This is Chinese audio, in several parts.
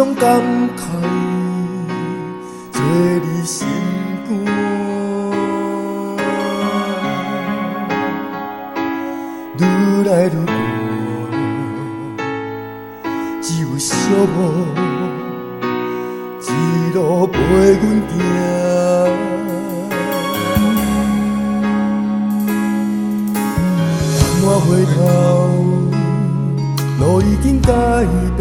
种感慨坐你心肝，愈来愈寒，只有寂寞一路陪阮行。我回头，路已经改变，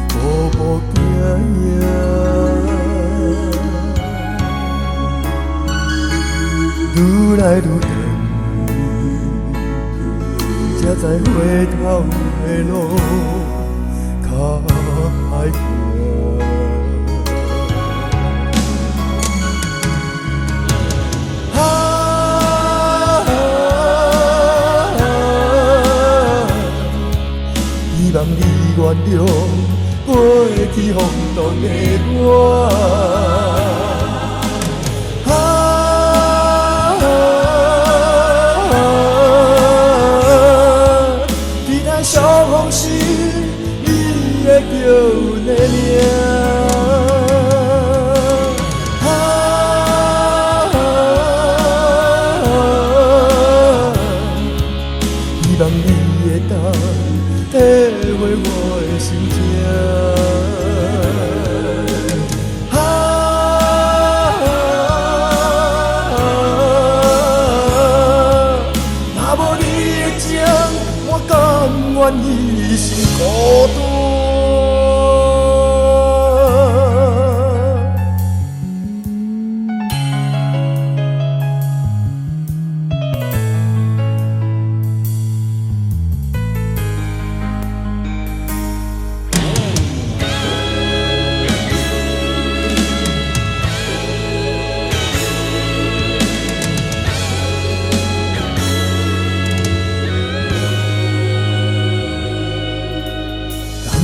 步步行影，愈来愈长，才知回头的路较歹行。希望你原谅过去风动的我。期待相逢时，你会叫阮的名。希望你会当体会我的心情，若无你的情，我甘愿一生孤单。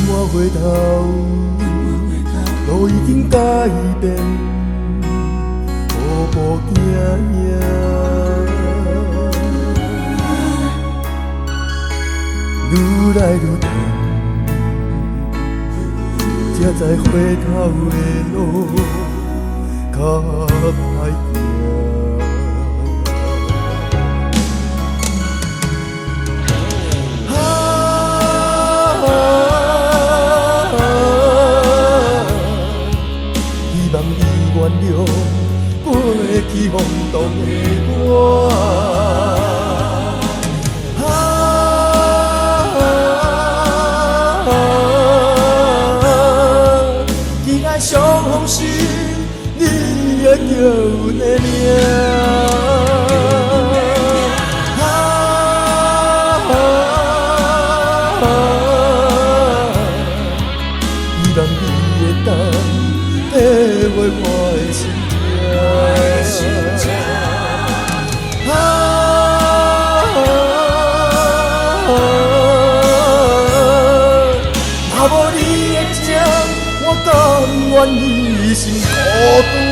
我回头，路已经改变，步步行影，愈来愈长，才知回头的路较歹行。希望你原谅过去风动的我。期待相逢时，你会叫阮的名。希望你会当体会我的心情，若无你的情，我甘愿一生孤单。